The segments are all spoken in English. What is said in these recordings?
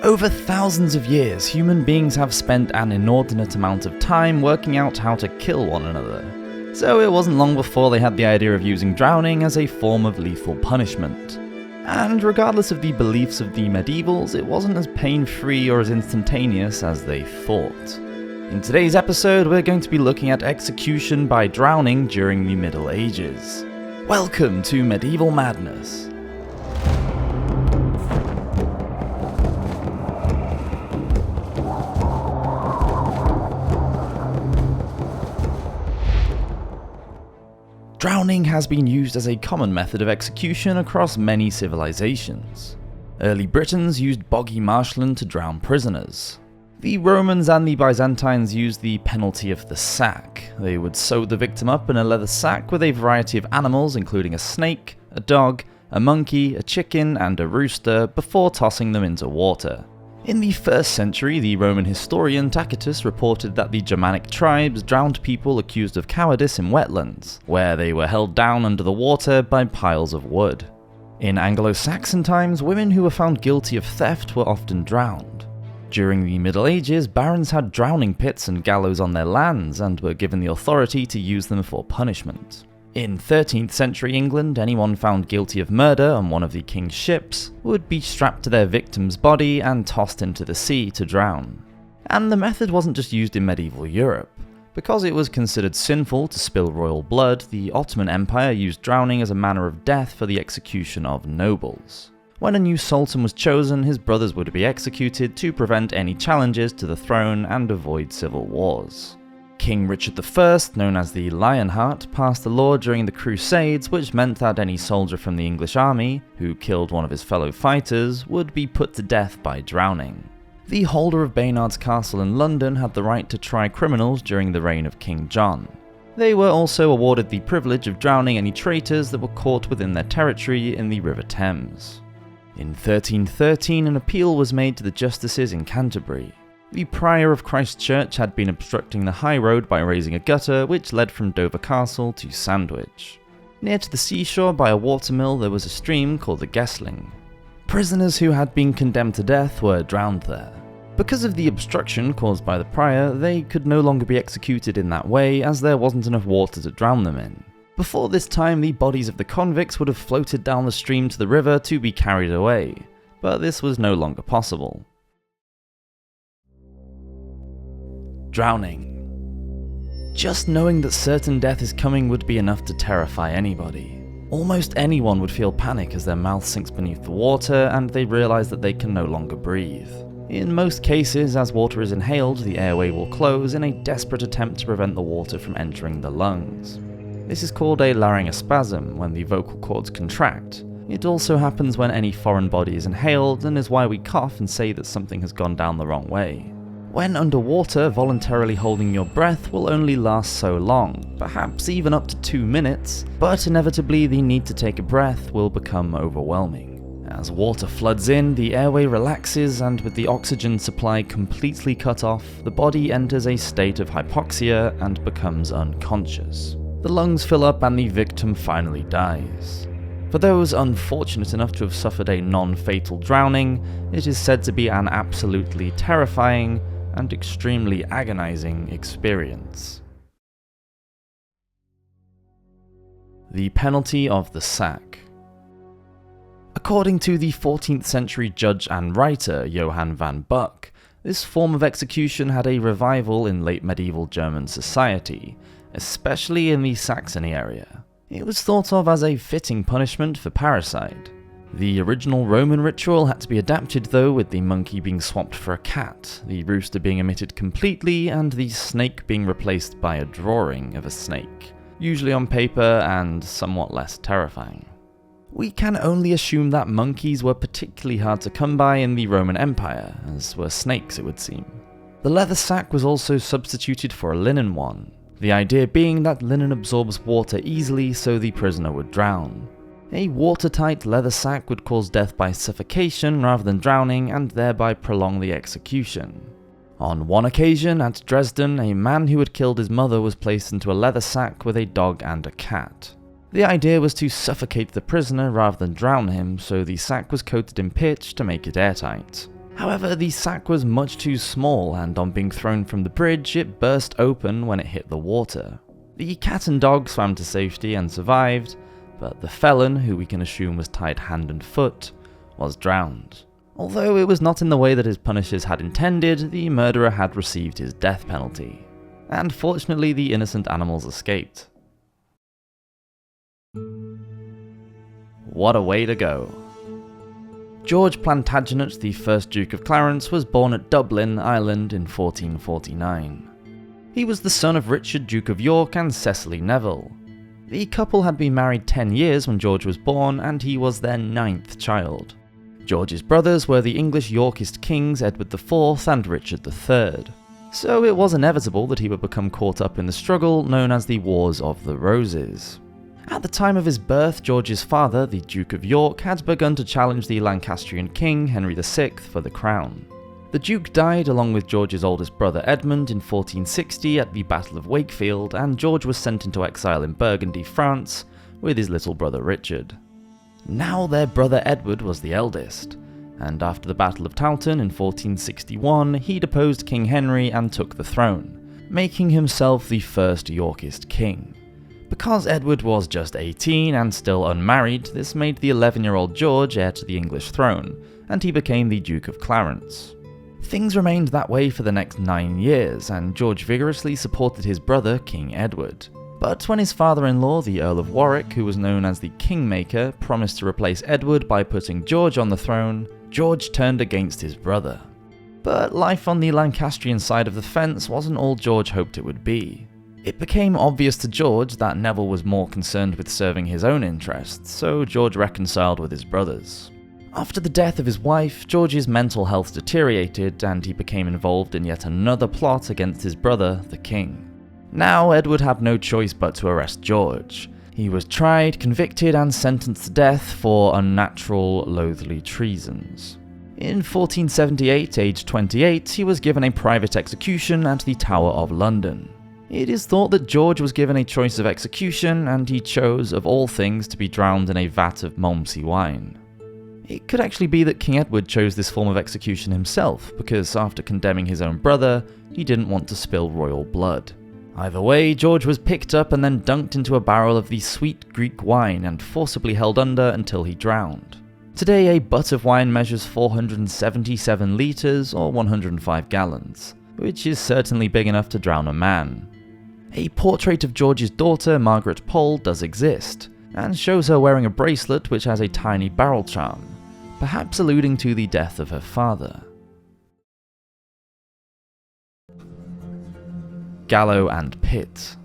Over thousands of years, human beings have spent an inordinate amount of time working out how to kill one another. So it wasn't long before they had the idea of using drowning as a form of lethal punishment. And regardless of the beliefs of the medievals, it wasn't as pain-free or as instantaneous as they thought. In today's episode, we're going to be looking at execution by drowning during the Middle Ages. Welcome to Medieval Madness. Drowning has been used as a common method of execution across many civilizations. Early Britons used boggy marshland to drown prisoners. The Romans and the Byzantines used the penalty of the sack. They would sew the victim up in a leather sack with a variety of animals, including a snake, a dog, a monkey, a chicken, and a rooster, before tossing them into water. In the 1st century, the Roman historian Tacitus reported that the Germanic tribes drowned people accused of cowardice in wetlands, where they were held down under the water by piles of wood. In Anglo-Saxon times, women who were found guilty of theft were often drowned. During the Middle Ages, barons had drowning pits and gallows on their lands and were given the authority to use them for punishment. In 13th century England, anyone found guilty of murder on one of the king's ships would be strapped to their victim's body and tossed into the sea to drown. And the method wasn't just used in medieval Europe. Because it was considered sinful to spill royal blood, the Ottoman Empire used drowning as a manner of death for the execution of nobles. When a new sultan was chosen, his brothers would be executed to prevent any challenges to the throne and avoid civil wars. King Richard I, known as the Lionheart, passed a law during the Crusades which meant that any soldier from the English army who killed one of his fellow fighters would be put to death by drowning. The holder of Baynard's Castle in London had the right to try criminals during the reign of King John. They were also awarded the privilege of drowning any traitors that were caught within their territory in the River Thames. In 1313, an appeal was made to the justices in Canterbury. The prior of Christ Church had been obstructing the high road by raising a gutter which led from Dover Castle to Sandwich. Near to the seashore by a watermill there was a stream called the Gesling. Prisoners who had been condemned to death were drowned there. Because of the obstruction caused by the prior, they could no longer be executed in that way as there wasn't enough water to drown them in. Before this time, the bodies of the convicts would have floated down the stream to the river to be carried away, but this was no longer possible. Drowning. Just knowing that certain death is coming would be enough to terrify anybody. Almost anyone would feel panic as their mouth sinks beneath the water and they realise that they can no longer breathe. In most cases, as water is inhaled, the airway will close in a desperate attempt to prevent the water from entering the lungs. This is called a laryngospasm when the vocal cords contract. It also happens when any foreign body is inhaled and is why we cough and say that something has gone down the wrong way. When underwater, voluntarily holding your breath will only last so long, perhaps even up to 2 minutes, but inevitably the need to take a breath will become overwhelming. As water floods in, the airway relaxes and with the oxygen supply completely cut off, the body enters a state of hypoxia and becomes unconscious. The lungs fill up and the victim finally dies. For those unfortunate enough to have suffered a non-fatal drowning, it is said to be an absolutely terrifying and extremely agonizing experience. The penalty of the sack. According to the 14th century judge and writer Johann van Buck, this form of execution had a revival in late medieval German society, especially in the Saxony area. It was thought of as a fitting punishment for parricide. The original Roman ritual had to be adapted though, with the monkey being swapped for a cat, the rooster being omitted completely, and the snake being replaced by a drawing of a snake, usually on paper and somewhat less terrifying. We can only assume that monkeys were particularly hard to come by in the Roman Empire, as were snakes it would seem. The leather sack was also substituted for a linen one, the idea being that linen absorbs water easily so the prisoner would drown. A watertight leather sack would cause death by suffocation rather than drowning and thereby prolong the execution. On one occasion at Dresden, a man who had killed his mother was placed into a leather sack with a dog and a cat. The idea was to suffocate the prisoner rather than drown him, so the sack was coated in pitch to make it airtight. However, the sack was much too small, and on being thrown from the bridge, it burst open when it hit the water. The cat and dog swam to safety and survived, but the felon, who we can assume was tied hand and foot, was drowned. Although it was not in the way that his punishers had intended, the murderer had received his death penalty. And fortunately, the innocent animals escaped. What a way to go. George Plantagenet, the first Duke of Clarence, was born at Dublin, Ireland in 1449. He was the son of Richard, Duke of York, and Cecily Neville. The couple had been married 10 years when George was born, and he was their 9th child. George's brothers were the English Yorkist kings Edward IV and Richard III, so it was inevitable that he would become caught up in the struggle known as the Wars of the Roses. At the time of his birth, George's father, the Duke of York, had begun to challenge the Lancastrian king, Henry VI, for the crown. The Duke died along with George's oldest brother Edmund in 1460 at the Battle of Wakefield, and George was sent into exile in Burgundy, France, with his little brother Richard. Now their brother Edward was the eldest, and after the Battle of Towton in 1461, he deposed King Henry and took the throne, making himself the first Yorkist king. Because Edward was just 18 and still unmarried, this made the 11-year-old George heir to the English throne, and he became the Duke of Clarence. Things remained that way for the next 9 years, and George vigorously supported his brother, King Edward. But when his father-in-law, the Earl of Warwick, who was known as the Kingmaker, promised to replace Edward by putting George on the throne, George turned against his brother. But life on the Lancastrian side of the fence wasn't all George hoped it would be. It became obvious to George that Neville was more concerned with serving his own interests, so George reconciled with his brothers. After the death of his wife, George's mental health deteriorated, and he became involved in yet another plot against his brother, the king. Now, Edward had no choice but to arrest George. He was tried, convicted, and sentenced to death for unnatural, loathly treasons. In 1478, aged 28, he was given a private execution at the Tower of London. It is thought that George was given a choice of execution, and he chose, of all things, to be drowned in a vat of Malmsey wine. It could actually be that King Edward chose this form of execution himself, because after condemning his own brother, he didn't want to spill royal blood. Either way, George was picked up and then dunked into a barrel of the sweet Greek wine and forcibly held under until he drowned. Today, a butt of wine measures 477 litres or 105 gallons, which is certainly big enough to drown a man. A portrait of George's daughter, Margaret Pole, does exist, and shows her wearing a bracelet which has a tiny barrel charm, perhaps alluding to the death of her father. Gallow and Pit.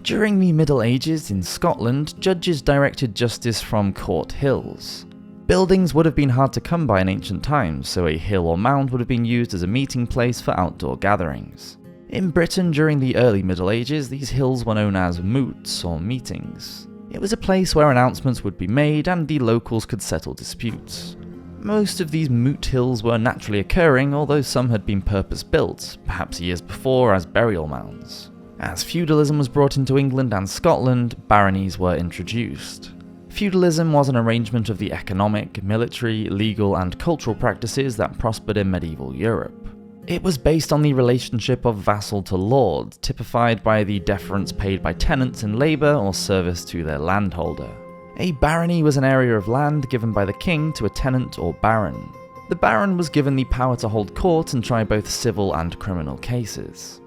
During the Middle Ages in Scotland, judges directed justice from court hills. Buildings would have been hard to come by in ancient times, so a hill or mound would have been used as a meeting place for outdoor gatherings. In Britain during the early Middle Ages, these hills were known as moots or meetings. It was a place where announcements would be made and the locals could settle disputes. Most of these moot hills were naturally occurring, although some had been purpose-built, perhaps years before, as burial mounds. As feudalism was brought into England and Scotland, baronies were introduced. Feudalism was an arrangement of the economic, military, legal, and cultural practices that prospered in medieval Europe. It was based on the relationship of vassal to lord, typified by the deference paid by tenants in labour or service to their landholder. A barony was an area of land given by the king to a tenant or baron. The baron was given the power to hold court and try both civil and criminal cases.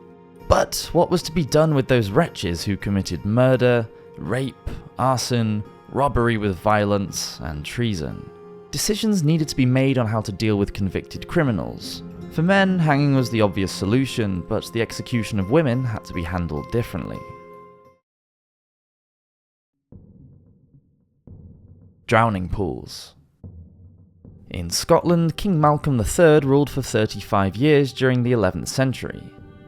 But what was to be done with those wretches who committed murder, rape, arson, robbery with violence, and treason? Decisions needed to be made on how to deal with convicted criminals. For men, hanging was the obvious solution, but the execution of women had to be handled differently. Drowning pools. In Scotland, King Malcolm III ruled for 35 years during the 11th century.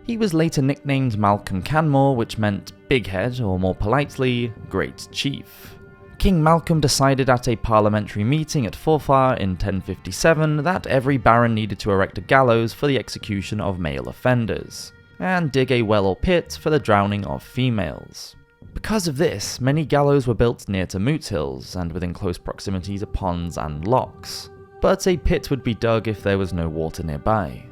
He was later nicknamed Malcolm Canmore, which meant big head, or more politely, great chief. King Malcolm decided at a parliamentary meeting at Forfar in 1057 that every baron needed to erect a gallows for the execution of male offenders, and dig a well or pit for the drowning of females. Because of this, many gallows were built near to moot hills and within close proximity to ponds and lochs. but a pit would be dug if there was no water nearby.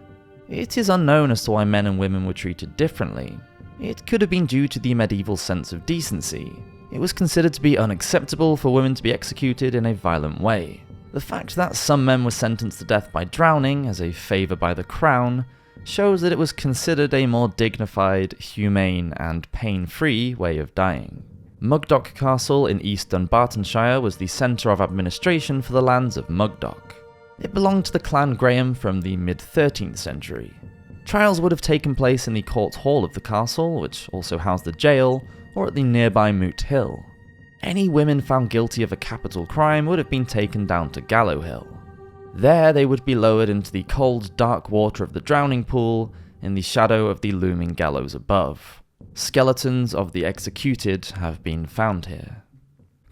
It is unknown as to why men and women were treated differently. It could have been due to the medieval sense of decency. It was considered to be unacceptable for women to be executed in a violent way. The fact that some men were sentenced to death by drowning as a favour by the crown shows that it was considered a more dignified, humane, and pain-free way of dying. Mugdock Castle in East Dunbartonshire was the centre of administration for the lands of Mugdock. It belonged to the Clan Graham from the mid-13th century. Trials would have taken place in the court hall of the castle, which also housed the jail, or at the nearby Moot Hill. Any women found guilty of a capital crime would have been taken down to Gallow Hill. There they would be lowered into the cold, dark water of the drowning pool, in the shadow of the looming gallows above. Skeletons of the executed have been found here.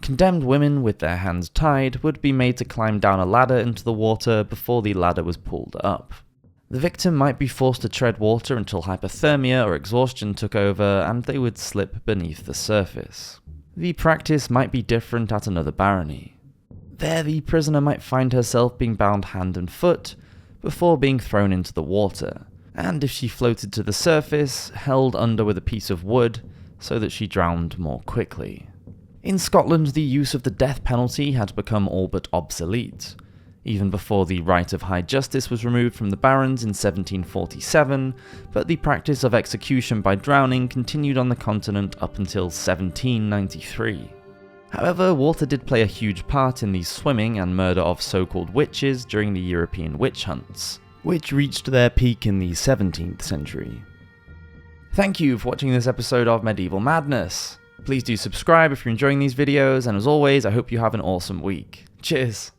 Condemned women with their hands tied would be made to climb down a ladder into the water before the ladder was pulled up. The victim might be forced to tread water until hypothermia or exhaustion took over and they would slip beneath the surface. The practice might be different at another barony. There the prisoner might find herself being bound hand and foot before being thrown into the water, and if she floated to the surface, held under with a piece of wood so that she drowned more quickly. In Scotland, the use of the death penalty had become all but obsolete. Even before the right of high justice was removed from the barons in 1747, but the practice of execution by drowning continued on the continent up until 1793. However, water did play a huge part in the swimming and murder of so-called witches during the European witch hunts, which reached their peak in the 17th century. Thank you for watching this episode of Medieval Madness. Please do subscribe if you're enjoying these videos, and as always, I hope you have an awesome week. Cheers!